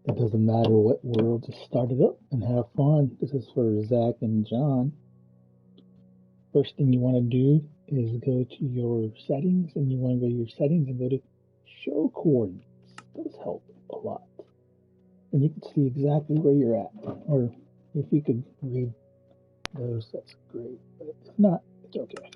It doesn't matter what world, just start it up and have fun. This is for Zach and John. First thing you want to do is go to your settings, and you want to go to your settings and go to show coordinates. Those help a lot. And you can see exactly where you're at. Or if you could read those, that's great. But if not, it's okay.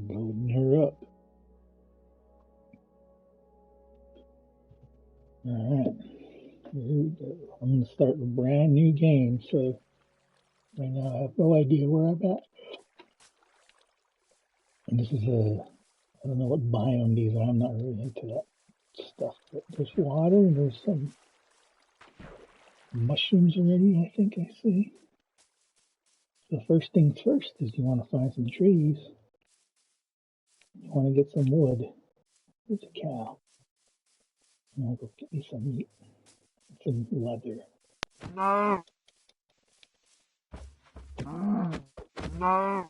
Loading her up. Alright, here we go. I'm going to start a brand new game, so right now I have no idea where I'm at. And this is I don't know what biome these are, I'm not really into that stuff. But there's water, and there's some mushrooms already, I think I see. So first things first is you want to find some trees. You want to get some wood. There's a cow. I'll go get me some meat, some leather. No. No.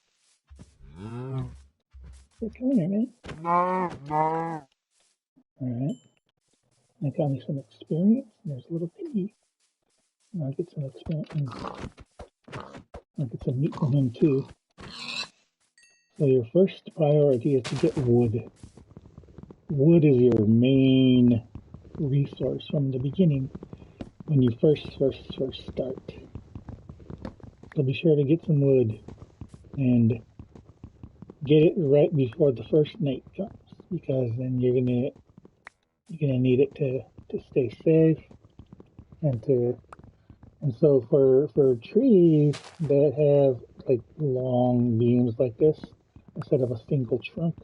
So come here, man. No. Alright. I got me some experience. There's a little piggy. I'll get some experience. I'll get some meat from him too. So your first priority is to get wood. Wood is your main resource from the beginning when you first start. So be sure to get some wood and get it right before the first night comes, because then you're gonna need it to stay safe and so for trees that have like long beams like this instead of a single trunk,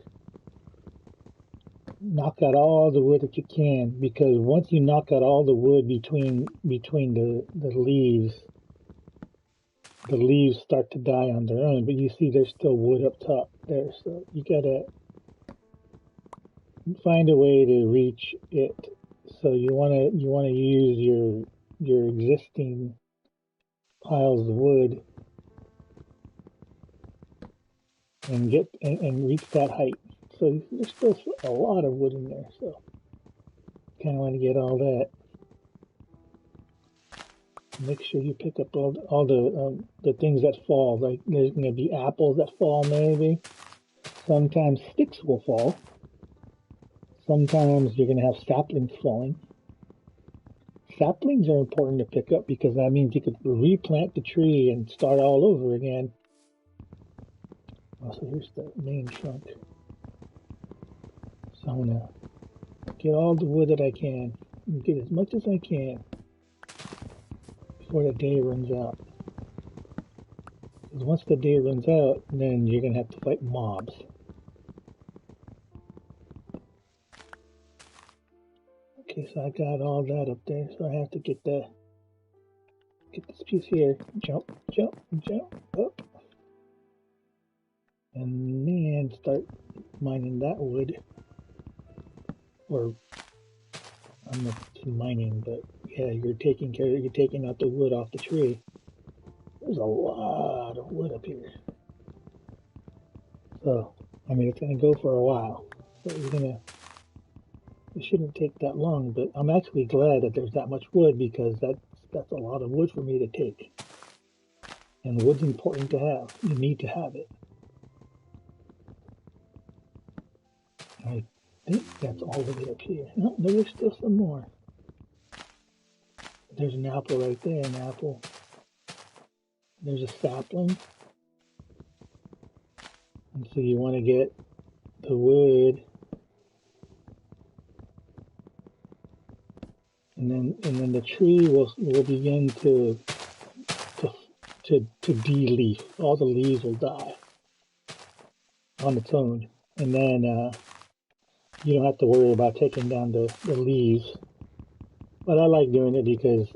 knock out all the wood that you can, because once you knock out all the wood between the leaves start to die on their own, but you see there's still wood up top there, so you gotta find a way to reach it. So you wanna use your existing piles of wood and reach that height. So there's still a lot of wood in there, so kind of want to get all that. Make sure you pick up all the things that fall. Like there's going to be apples that fall, maybe. Sometimes sticks will fall. Sometimes you're going to have saplings falling. Saplings are important to pick up because that means you could replant the tree and start all over again. Also, here's the main trunk. So I'm going to get all the wood that I can and get as much as I can before the day runs out. Because once the day runs out, then you're going to have to fight mobs. Okay, so I got all that up there, so I have to get this piece here. Jump up. And then start mining that wood. Or, I'm not mining, but yeah, you're taking out the wood off the tree. There's a lot of wood up here. So, I mean, it's going to go for a while. So it shouldn't take that long, but I'm actually glad that there's that much wood, because that's a lot of wood for me to take. And wood's important to have. You need to have it. I think that's all of it up here. No, there's still some more. There's an apple right there, an apple. There's a sapling. And so you want to get the wood, and then the tree will begin to de-leaf. All the leaves will die on its own, and then you don't have to worry about taking down the leaves. But I like doing it because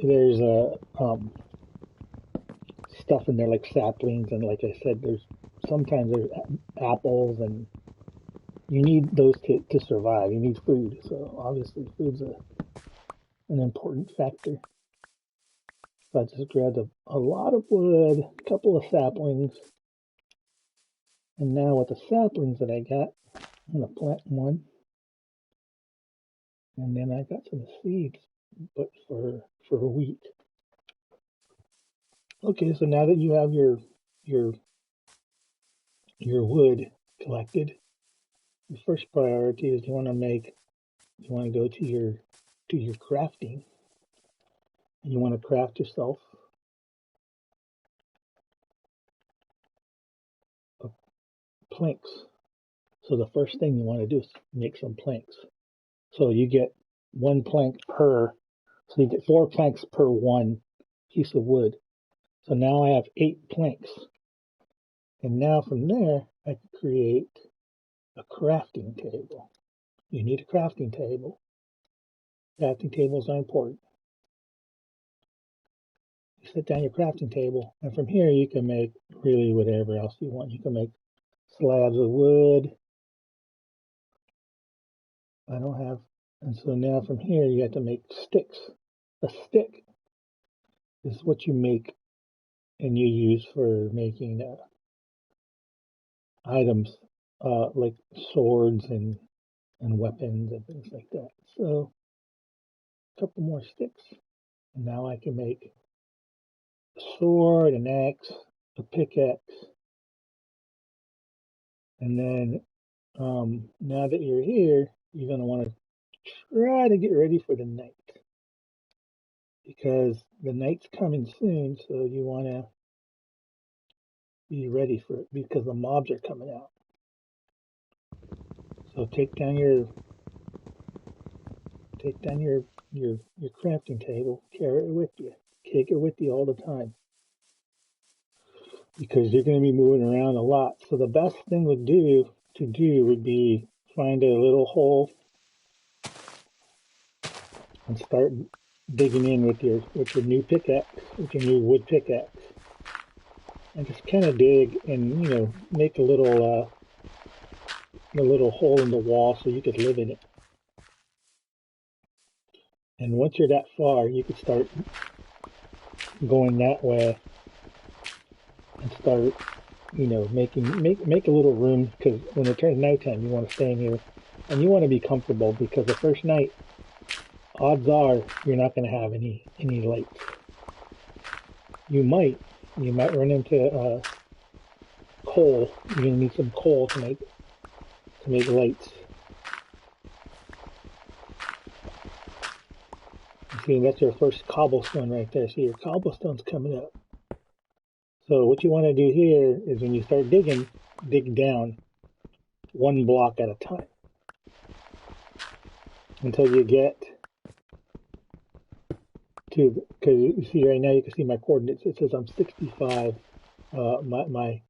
there's stuff in there like saplings, and like I said, sometimes there's apples, and you need those to survive. You need food, so obviously food's an important factor. So I just grabbed a lot of wood, a couple of saplings, and now with the saplings that I got, I'm gonna plant one, and then I got some seeds, but for wheat. Okay, so now that you have your wood collected, the first priority is you want to go to your crafting. You want to craft yourself planks. So the first thing you want to do is make some planks. So you get one plank per, so you get 4 planks per one piece of wood. So now I have 8 planks. And now from there, I can create a crafting table. You need a crafting table. Crafting tables are important. You set down your crafting table, and from here you can make really whatever else you want. You can make slabs of wood. I don't have, and so now from here you have to make sticks. A stick is what you make and you use for making items like swords and weapons and things like that. So a couple more sticks, and now I can make a sword, an axe, a pickaxe, and then now that you're here, you're gonna want to try to get ready for the night because the night's coming soon. So you want to be ready for it because the mobs are coming out. So take down your crafting table, carry it with you, take it with you all the time because you're going to be moving around a lot. So the best thing to do would be find a little hole and start digging in with your new pickaxe, with your new wood pickaxe, and just kind of dig and make a little hole in the wall so you could live in it. And once you're that far, you could start going that way and start, make a little room because when it turns nighttime, you want to stay in here and you want to be comfortable because the first night, odds are you're not going to have any lights. You might run into coal. You're going to need some coal to make lights. See, that's your first cobblestone right there. See, your cobblestone's coming up. So what you want to do here is when you start digging, dig down 1 block at a time until you get to, because you see right now you can see my coordinates. It says I'm 65. My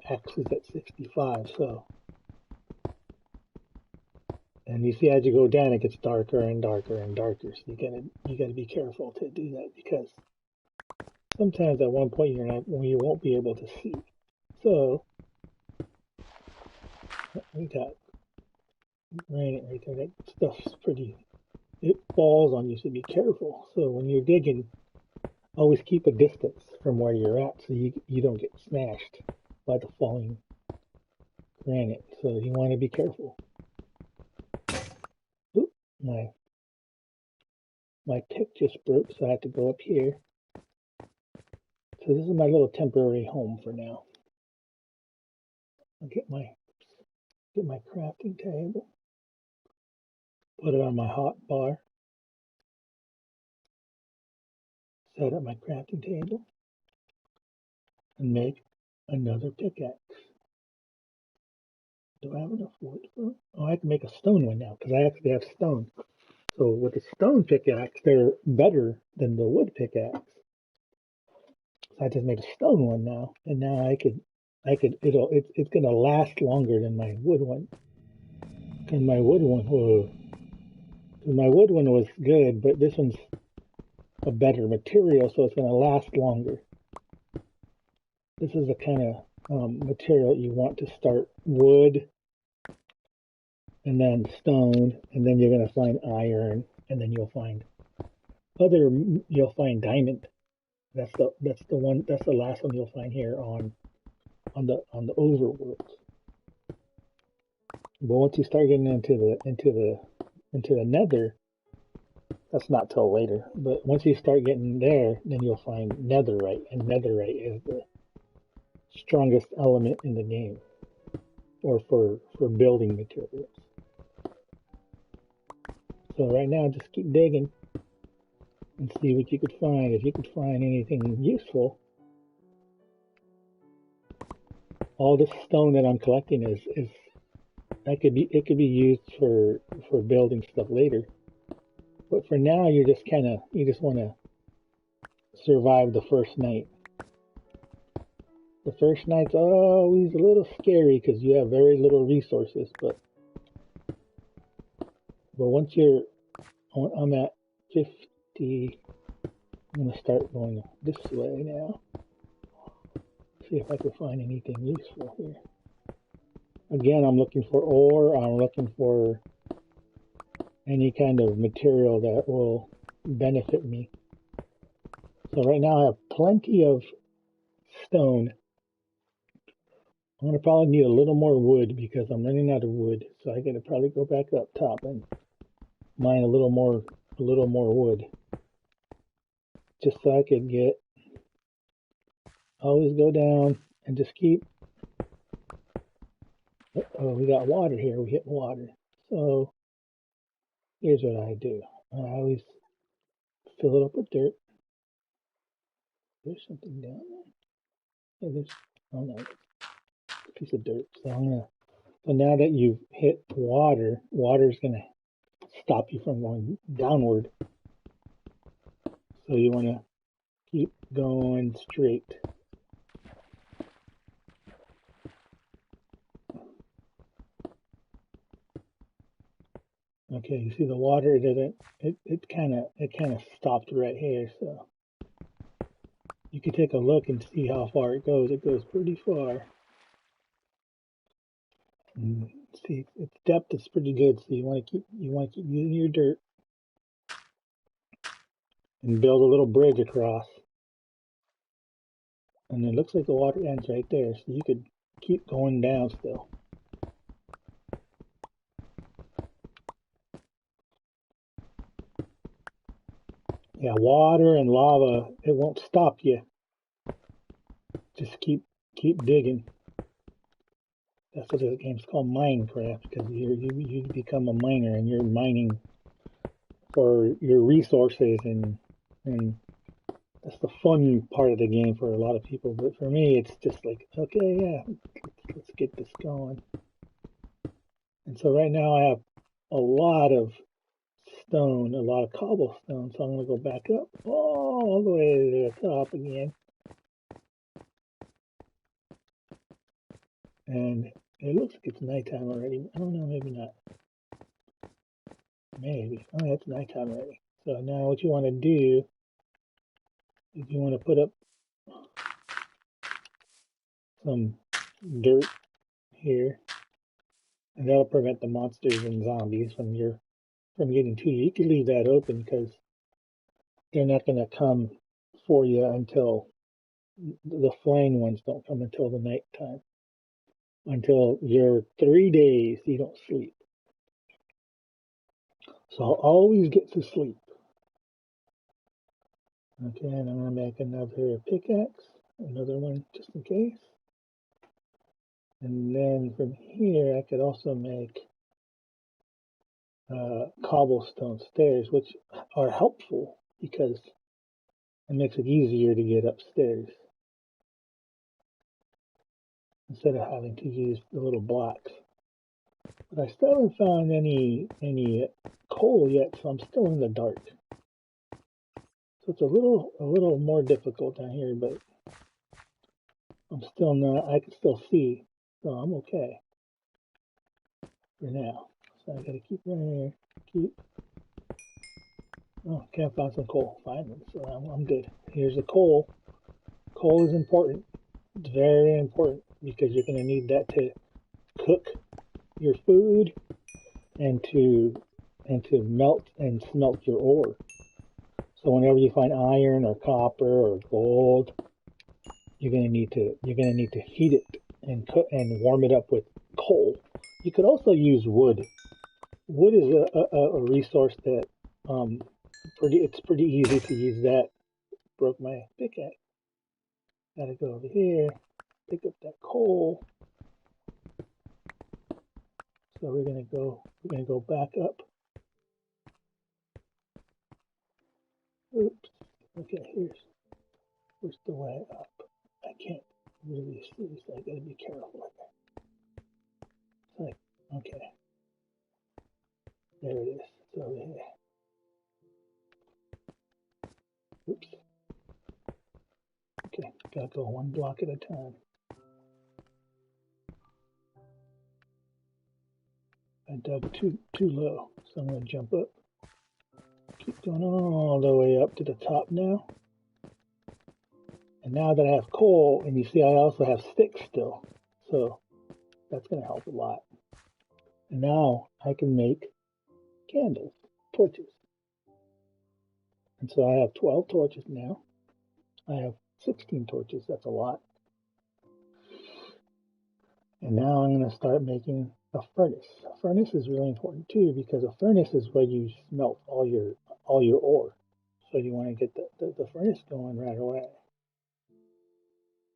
X is at 65. So, and you see as you go down, it gets darker and darker and darker. So you gotta be careful to do that because sometimes at one point you won't be able to see. So we got granite right there. That stuff's pretty. It falls on you, so be careful. So when you're digging, always keep a distance from where you're at so you don't get smashed by the falling granite. So you want to be careful. Oop, my pick just broke, so I have to go up here. So this is my little temporary home for now. I'll get my crafting table, put it on my hot bar, set up my crafting table, and make another pickaxe. Do I have enough wood for it? Oh, I have to make a stone one now because I actually have stone. So with the stone pickaxe, they're better than the wood pickaxe. So I just made a stone one now, and now it's gonna last longer than my wood one. And my wood one, my wood one was good, but this one's a better material, so it's gonna last longer. This is the kind of material you want to start: wood, and then stone, and then you're gonna find iron, and then you'll find diamond. That's the last one you'll find here on the overworld. But once you start getting into the nether, that's not till later. But once you start getting there, then you'll find netherite, and netherite is the strongest element in the game, or for building materials. So right now, just keep digging and see what you could find. If you could find anything useful, all this stone that I'm collecting is it could be used for building stuff later. But for now, you just want to survive the first night. The first night's always a little scary because you have very little resources. But once I'm at 50. I'm gonna start going this way now. See if I can find anything useful here. Again, I'm looking for ore. I'm looking for any kind of material that will benefit me. So right now I have plenty of stone. I'm gonna probably need a little more wood because I'm running out of wood. So I gotta probably go back up top and mine a little more wood, just so I could get. Always go down and just keep. Oh, we got water here. We hit water. So here's what I do. I always fill it up with dirt. There's something down there. Yeah, oh no, a piece of dirt. So now that you've hit water, water's gonna stop you from going downward. So you wanna keep going straight. Okay, you see the water it kind of stopped right here, so you can take a look and see how far it goes. It goes pretty far. And see, its depth is pretty good, so you want to keep using your dirt and build a little bridge across. And it looks like the water ends right there, so you could keep going down still. Yeah, water and lava, it won't stop you. Just keep digging. That's what this game's called, Minecraft, because you become a miner and you're mining for your resources, and that's the fun part of the game for a lot of people. But for me, it's just like, okay, yeah, let's get this going. And so right now I have a lot of stone, a lot of cobblestone, so I'm going to go back up all the way to the top again. And it looks like it's nighttime already. I don't know, maybe not. Maybe. Oh, yeah, it's nighttime already. So now what you want to do is you want to put up some dirt here, and that'll prevent the monsters and zombies from getting to you. You can leave that open because they're not going to come for you until the flying ones don't come until the nighttime. Until your 3 days you don't sleep. So I'll always get to sleep. Okay, and I'm going to make another pickaxe, another one just in case. And then from here I could also make cobblestone stairs, which are helpful because it makes it easier to get upstairs instead of having to use the little blocks. But I still haven't found any coal yet, so I'm still in the dark. So it's a little more difficult down here, but I'm still not. I can still see, so I'm okay for now. So I gotta keep running here. Oh, can't find some coal finally, so I'm good. Here's the coal. Coal is important. It's very important because you're gonna need that to cook your food and to melt and smelt your ore. So whenever you find iron or copper or gold, you're gonna need to heat it and cook and warm it up with coal. You could also use wood. Wood is a resource that it's pretty easy to use that. Broke my pickaxe. Gotta go over here, pick up that coal. So we're gonna go back up. Oops. Okay, where's the way up? I can't really see, so I gotta be careful. It's like, okay, there it is. It's over here. Oops. Okay, gotta go one block at a time. I dug too low, so I'm gonna jump up. Keep going all the way up to the top now. And now that I have coal, and you see I also have sticks still, so that's gonna help a lot. And now I can make candles, torches. And so I have 12 torches now. I have 16 torches, that's a lot. And now I'm going to start making a furnace. A furnace is really important too, because a furnace is where you smelt all your ore. So you want to get the furnace going right away.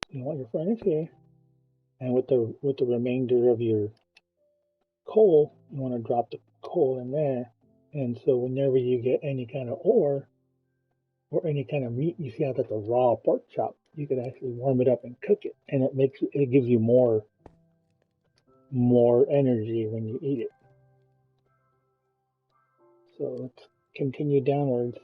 You want your furnace here, and with the remainder of your coal, you want to drop the coal in there. And so whenever you get any kind of ore or any kind of meat, you see how that's a raw pork chop. You can actually warm it up and cook it, and it gives you more energy when you eat it. So let's continue downwards.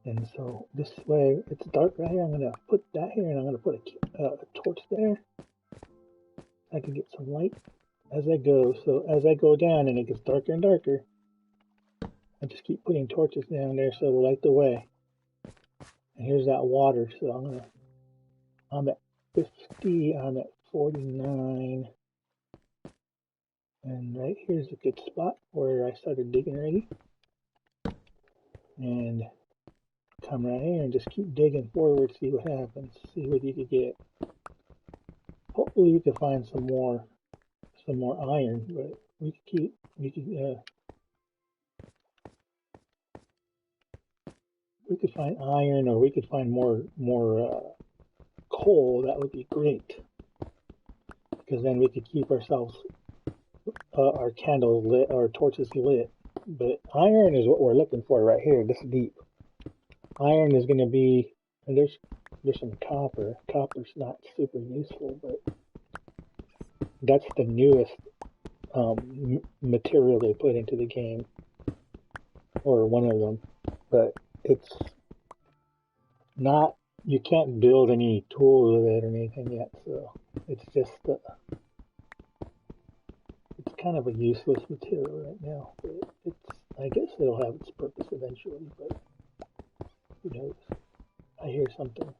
And so this way, it's dark right here. I'm going to put that here, and I'm going to put a torch there. I can get some light as I go. So as I go down and it gets darker and darker, I just keep putting torches down there so it'll light the way. And here's that water. So I'm at 50, I'm at 49. And right here's a good spot where I started digging already. And come right here and just keep digging forward, see what happens, see what you could get. Hopefully we could find some more iron, but we could find iron, or we could find more coal. That would be great, because then we could keep ourselves our candles lit, our torches lit. But iron is what we're looking for right here, this deep. Iron is going to be, and there's some copper. Copper's not super useful, but that's the newest material they put into the game, or one of them. But it's not, you can't build any tools with it or anything yet, so it's just it's kind of a useless material right now. But I guess it'll have its purpose eventually, but who knows. I hear something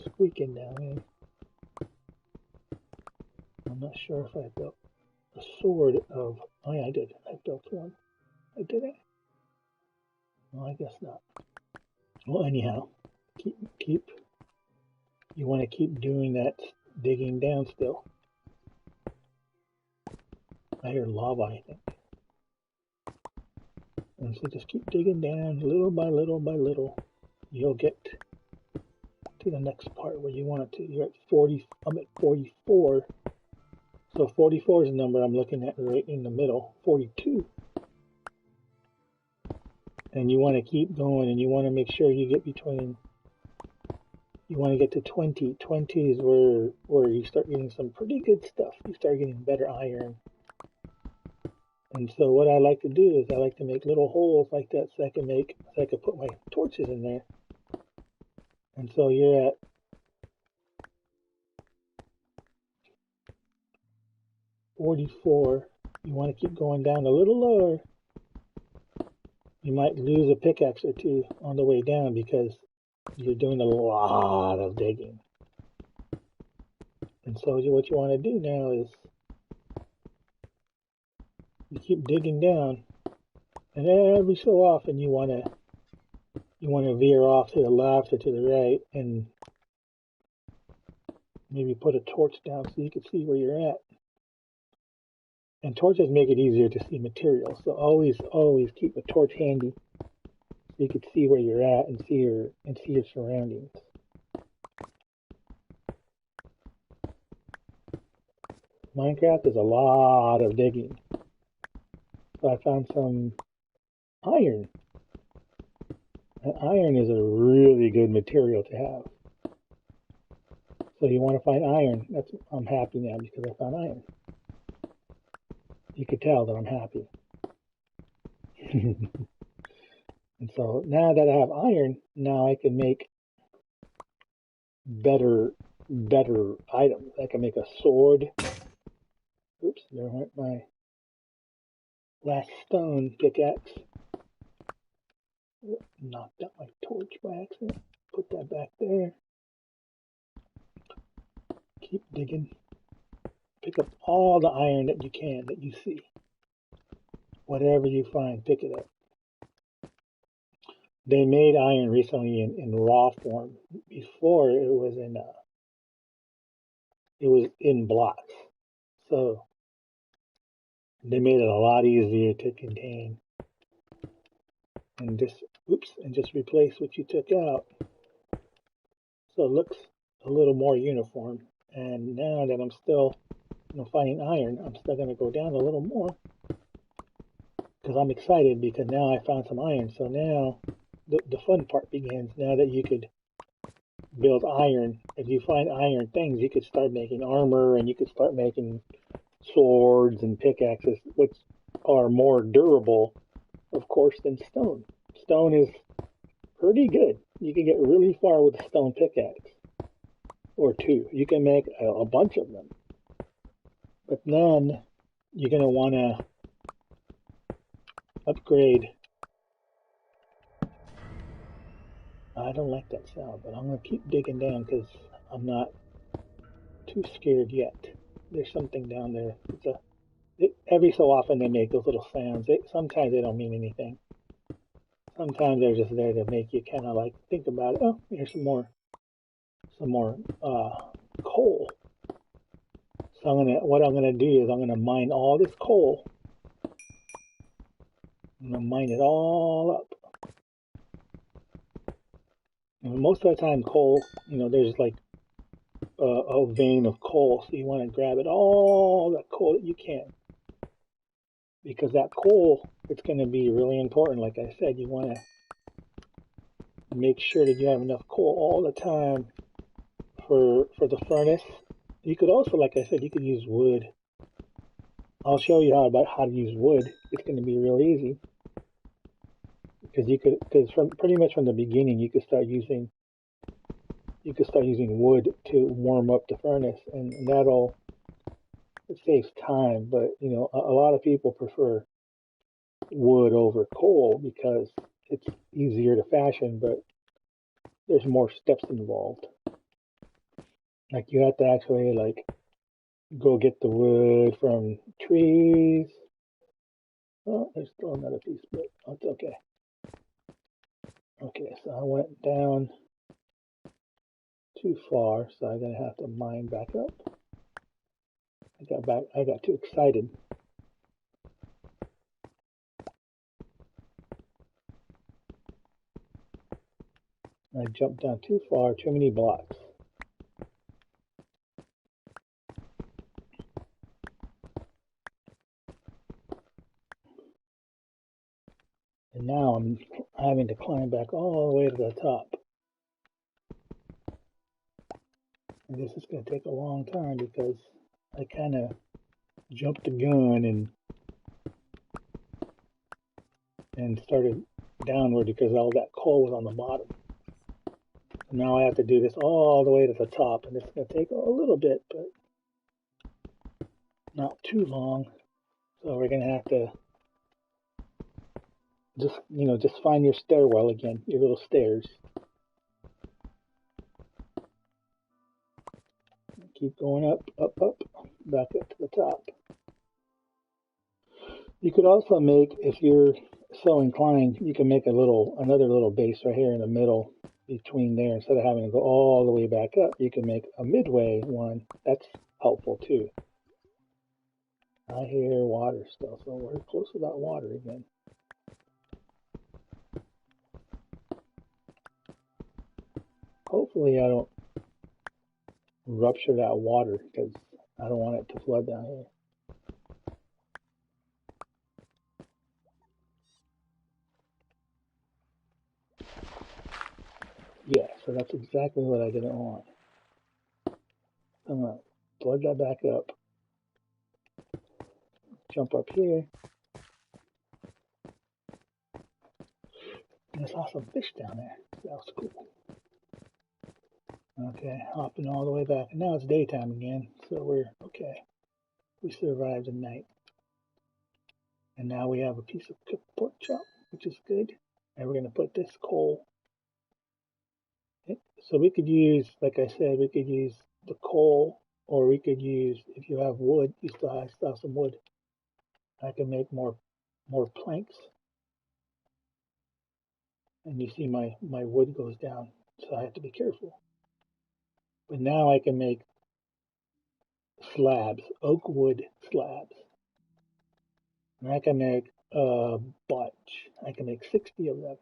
squeaking down here. I'm not sure if I built a sword of, oh yeah, I did. I built one. I did it? Well, I guess not. Well, anyhow, keep. You want to keep doing that, digging down still. I hear lava, I think. And so just keep digging down, little by little by little. You'll get to the next part where you want it to. You're at 40. I'm at 44. So 44 is the number I'm looking at right in the middle. 42. And you want to keep going, and you want to make sure you get between. You want to get to 20. 20 is where you start getting some pretty good stuff. You start getting better iron. And so what I like to do is I like to make little holes like that so I can put my torches in there. And so you're at 44. You want to keep going down a little lower. You might lose a pickaxe or two on the way down because you're doing a lot of digging. And so what you want to do now is you keep digging down, And every so often you want to veer off to the left or to the right and maybe put a torch down so you can see where you're at. And torches make it easier to see material, so always keep a torch handy so you can see where you're at and see your surroundings. Minecraft is a lot of digging. So I found some iron. And iron is a really good material to have. So you want to find iron. I'm happy now because I found iron. You could tell that I'm happy. And so now that I have iron, now I can make better items. I can make a sword. Oops, there went my last stone pickaxe. Knocked out my torch by accident. Put that back there. Keep digging. Pick up all the iron that you can, that you see. Whatever you find, pick it up. They made iron recently in raw form. Before it was in blocks. So they made it a lot easier to contain. And just replace what you took out. So it looks a little more uniform. And now that I'm still finding iron, I'm still going to go down a little more because I'm excited because now I found some iron. So now the fun part begins. Now that you could build iron, if you find iron things, you could start making armor and you could start making swords and pickaxes, which are more durable, of course, than stone. Stone is pretty good. You can get really far with a stone pickaxe or two. You can make a bunch of them. But then you're going to want to upgrade. I don't like that sound, but I'm going to keep digging down because I'm not too scared yet. There's something down there. Every so often they make those little sounds. Sometimes they don't mean anything. Sometimes they're just there to make you kind of like think about it. Oh, here's some more coal. So what I'm gonna do is I'm gonna mine all this coal. I'm gonna mine it all up. And most of the time, coal, there's like a vein of coal, so you want to grab it all that coal that you can, because that coal, it's going to be really important. Like I said, you want to make sure that you have enough coal all the time for the furnace. You could also, like I said, you could use wood. I'll show you how to use wood. It's going to be real easy because pretty much from the beginning you could start using wood to warm up the furnace, and it saves time. But a lot of people prefer wood over coal because it's easier to fashion, but there's more steps involved. Like you have to actually like go get the wood from trees. Oh, there's still another piece, but it's okay. Okay, so I went down too far, so I'm gonna have to mine back up. I got too excited. I jumped down too far, too many blocks. And now I'm having to climb back all the way to the top. And this is going to take a long time because I kind of jumped the gun and started downward because all that coal was on the bottom. And now I have to do this all the way to the top, and it's going to take a little bit, but not too long. So we're going to have to just find your stairwell again, your little stairs. Keep going up, back up to the top. You could also make, if you're so inclined, you can make another little base right here in the middle between there. Instead of having to go all the way back up, you can make a midway one. That's helpful too. I hear water still, so we're close to that water again. Hopefully I don't rupture that water because I don't want it to flood down here. Yeah, so that's exactly what I didn't want. I'm gonna plug that back up, jump up here, and I saw some fish down there. That was cool. Okay, hopping all the way back. And now it's daytime again, so we're okay. We survived the night. And now we have a piece of cooked pork chop, which is good. And we're gonna put this coal. So we could use, like I said, we could use the coal, or we could use, if you have wood, you still have some wood. I can make more planks. And you see my wood goes down, so I have to be careful. But now I can make slabs, oak wood slabs. And I can make a bunch. I can make 60 of them.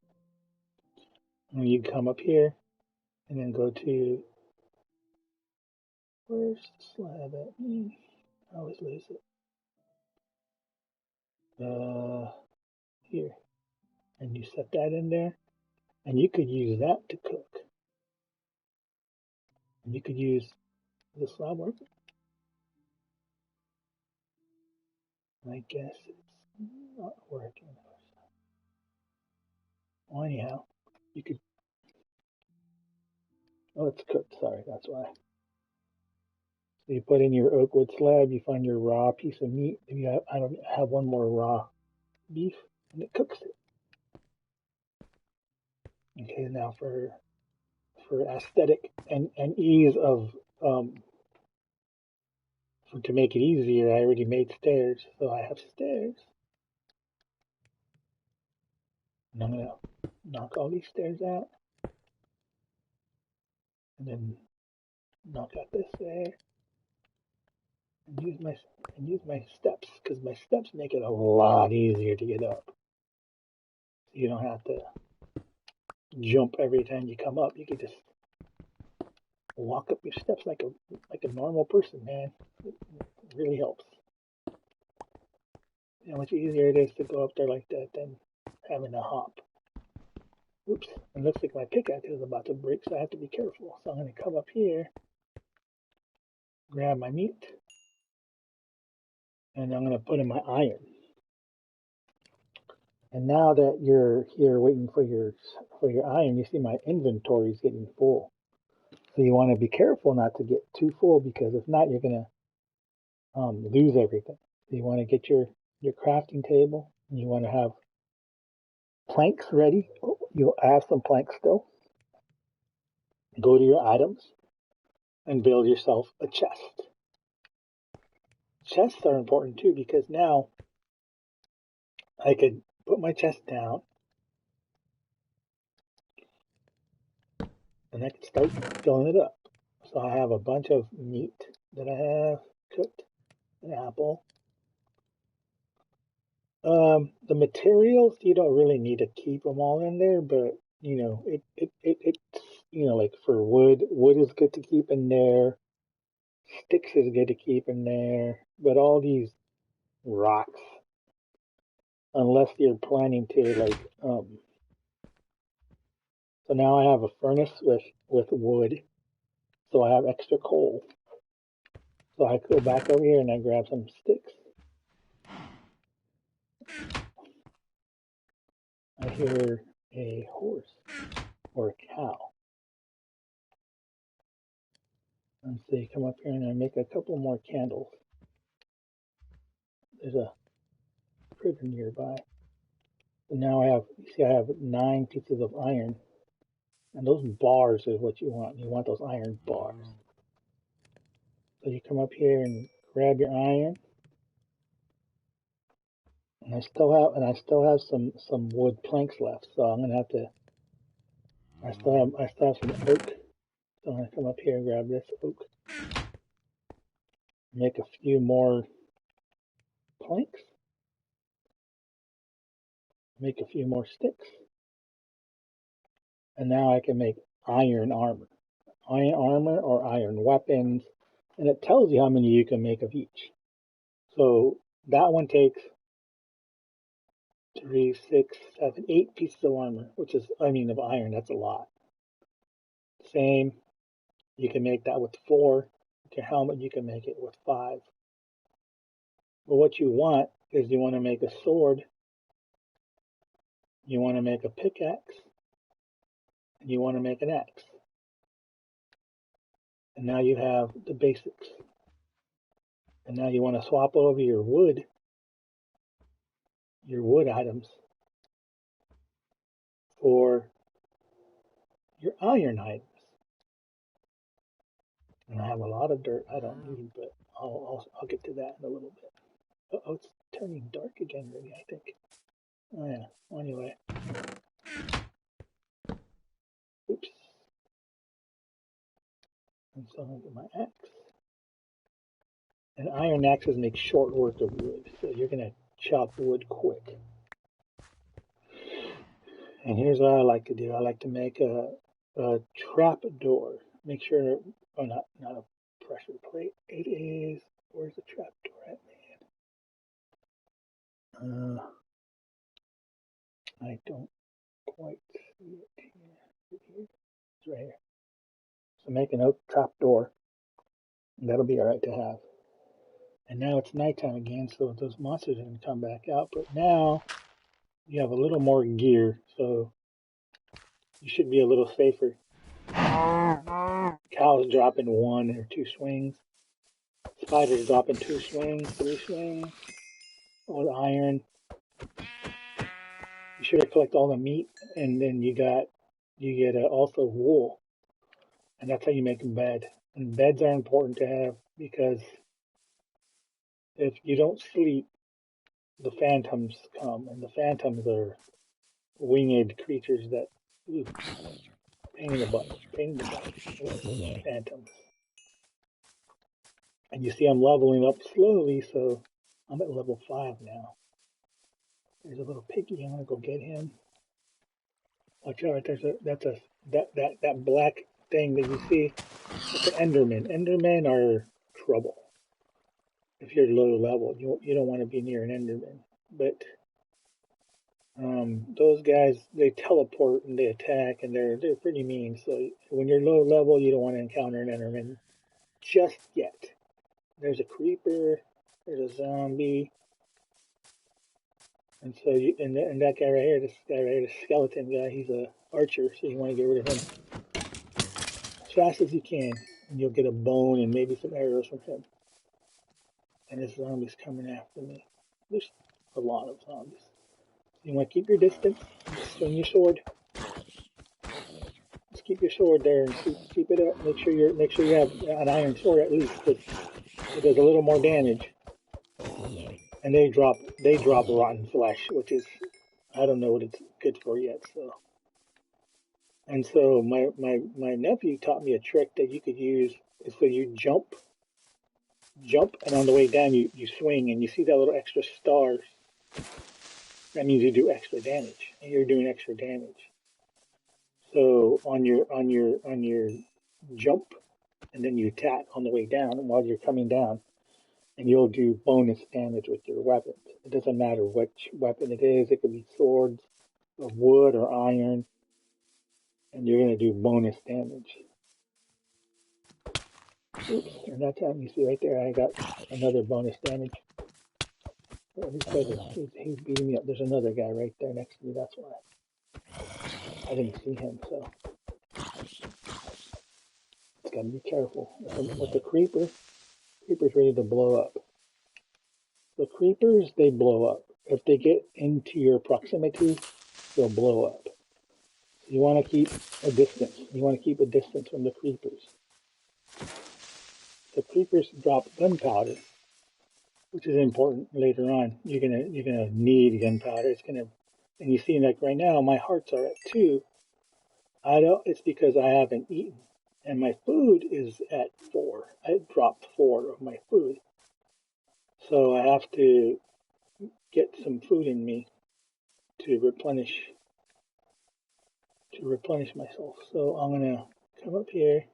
And you come up here and then go to, where's the slab at? I always lose it. Here. And you set that in there. And you could use that to cook. And you could use the slab working. I guess it's not working. Well, anyhow, you could. Oh, it's cooked. Sorry, that's why. So you put in your oak wood slab. You find your raw piece of meat. If you have, I don't have one more raw beef, and it cooks it. Okay, now for aesthetic and ease of to make it easier, I already made stairs, so I have stairs. And I'm gonna knock all these stairs out, and then knock out this there, and use my steps, because my steps make it a lot easier to get up. So you don't have to jump every time you come up. You can just walk up your steps like a normal person, man. It really helps. You know how much easier it is to go up there like that than having to hop. Oops, it looks like my pickaxe is about to break, so I have to be careful. So I'm going to come up here, grab my meat, and I'm going to put in my iron. And now that you're here waiting for your iron, you see my inventory is getting full. So you want to be careful not to get too full, because if not, you're going to lose everything. So you want to get your crafting table, and you want to have planks ready. Oh, you'll have some planks still. Go to your items and build yourself a chest. Chests are important too, because now I could put my chest down and I could start filling it up. So I have a bunch of meat that I have cooked, an apple. The materials, you don't really need to keep them all in there, but you know, it's, you know, like for wood is good to keep in there. Sticks is good to keep in there, but all these rocks, unless you're planning to like, so now I have a furnace with wood, so I have extra coal. So I go back over here and I grab some sticks. I hear a horse or a cow. And so you come up here and I make a couple more candles. There's a critter nearby. So now I have 9 pieces of iron. And those bars is what you want. You want those iron bars. So you come up here and grab your iron. And I still have some wood planks left, so I'm gonna have to. I still have some oak. So I'm gonna come up here and grab this oak, make a few more planks, make a few more sticks, and now I can make iron armor, or iron weapons, and it tells you how many you can make of each. So that one takes 3, 6, 7, 8 pieces of armor, which is, I mean, of iron. That's a lot. Same, you can make that with 4. Your helmet, you can make it with 5. But what you want is you want to make a sword, you want to make a pickaxe, and you want to make an axe. And now you have the basics. And now you want to swap over your wood items for your iron items. And I have a lot of dirt I don't need, but I'll get to that in a little bit. Oh, it's turning dark again, really, I think. Oh yeah. Well, anyway. Oops. And so I'm gonna get my axe. And iron axes make short work of wood, so you're gonna chop wood quick. And here's what I like to do. I like to make a trap door. Make sure, oh, not a pressure plate. It is, where's the trap door at, man? I don't quite see it here. It's right here. So make an oak trap door. That'll be all right to have. And now it's nighttime again, so those monsters are going to come back out. But now you have a little more gear, so you should be a little safer. Cows dropping 1 or 2 swings. Spiders dropping 2 swings, 3 swings. All the iron. You sure to collect all the meat, and then you get also wool, and that's how you make a bed. And beds are important to have because if you don't sleep, the phantoms come, and the phantoms are winged creatures that, ooh, pain in the butt, phantoms. And you see I'm leveling up slowly, so I'm at level 5 now. There's a little piggy. I'm gonna go get him. Watch out! That black thing that you see. It's an Enderman. Endermen are trouble. If you're low level, you don't want to be near an Enderman. But those guys, they teleport and they attack, and they're pretty mean. So when you're low level, you don't want to encounter an Enderman just yet. There's a creeper. There's a zombie. And so and that guy right here, this skeleton guy, he's a archer, so you want to get rid of him as fast as you can, and you'll get a bone and maybe some arrows from him. And this zombie's coming after me. There's a lot of zombies. You want to keep your distance. Swing your sword. Just keep your sword there and keep it up. Make sure you have an iron sword at least, because it does a little more damage. And they drop rotten flesh, which is, I don't know what it's good for yet. So, and so my nephew taught me a trick that you could use. So you jump, and on the way down you swing, and you see that little extra stars. That means you do extra damage, and you're doing extra damage. So on your jump, and then you attack on the way down while you're coming down, and you'll do bonus damage with your weapons. It doesn't matter which weapon it is. It could be swords of wood or iron, and you're going to do bonus damage. Oops, and that time you see right there, I got another bonus damage. He's beating me up. There's another guy right there next to me. That's why I didn't see him. So it's got to be careful with the creeper. Creeper's ready to blow up. The creepers, they blow up. If they get into your proximity, they'll blow up. So you want to keep a distance. You want to keep a distance from the creepers. The creepers drop gunpowder, which is important later on. You're gonna need gunpowder. And you see, like right now, my hearts are at 2. I don't. It's because I haven't eaten, and my food is at 4. I dropped 4 of my food, so I have to get some food in me to replenish myself. So I'm gonna come up here.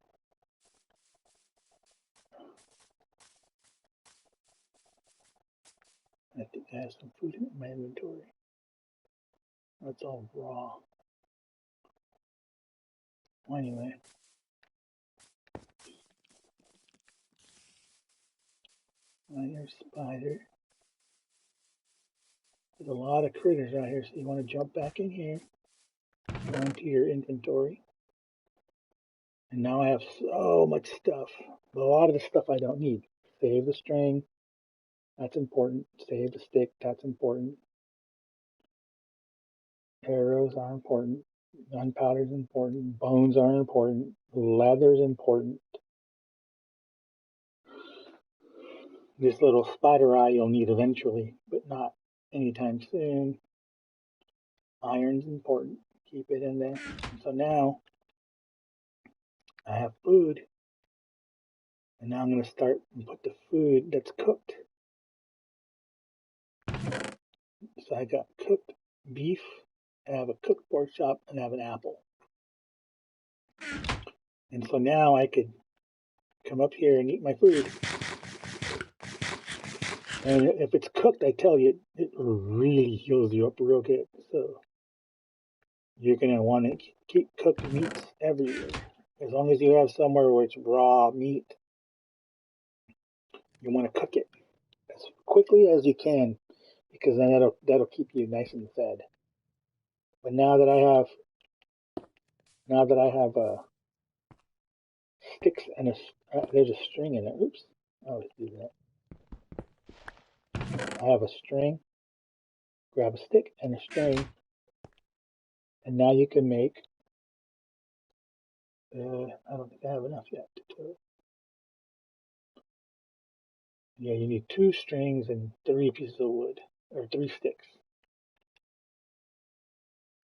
I think I have some food in my inventory. That's all raw. Well, anyway. Iron spider. There's a lot of critters out here, so you want to jump back in here, go into your inventory. And now I have so much stuff. But a lot of the stuff I don't need. Save the string. That's important. Save the stick. That's important. Arrows are important. Gunpowder is important. Bones are important. Leather is important. This little spider eye you'll need eventually, but not anytime soon. Iron's important. Keep it in there. And so now I have food. And now I'm going to start and put the food that's cooked. So I got cooked beef, I have a cooked pork chop, and I have an apple. And so now I could come up here and eat my food. And if it's cooked, I tell you, it really heals you up real good. So you're going to want to keep cooked meats everywhere. As long as you have somewhere where it's raw meat, you want to cook it as quickly as you can, because then that'll keep you nice and fed. But now that I have sticks and there's a string in it. Oops, I always do that. I have a string. Grab a stick and a string, and now you can make. I don't think I have enough yet. Yeah, you need 2 strings and 3 pieces of wood, or 3 sticks.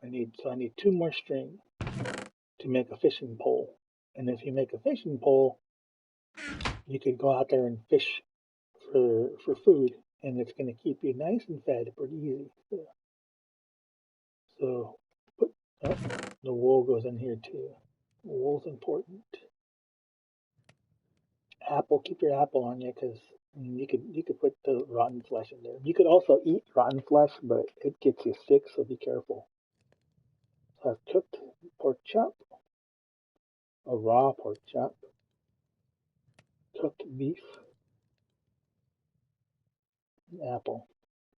I need 2 more string to make a fishing pole. And if you make a fishing pole, you could go out there and fish for food, and it's going to keep you nice and fed pretty easy. So put the wool goes in here too. Wool's important. Apple, keep your apple on you, because you could put the rotten flesh in there. You could also eat rotten flesh, but it gets you sick, so be careful. So I've cooked pork chop, a raw pork chop, cooked beef, and apple.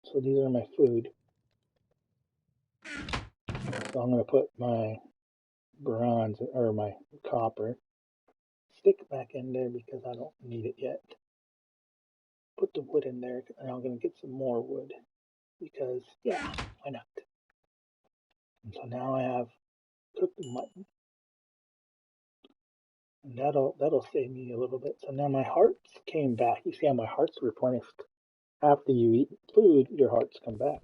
So these are my food. So I'm going to put my bronze, or my copper stick back in there because I don't need it yet. Put the wood in there, and I'm going to get some more wood because, yeah, why not? And so now I have cooked mutton, and that'll save me a little bit. So now my hearts came back. You see how my heart's replenished. After you eat food, your hearts come back.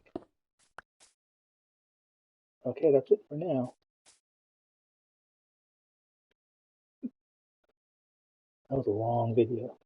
Okay, that's it for now. That was a long video.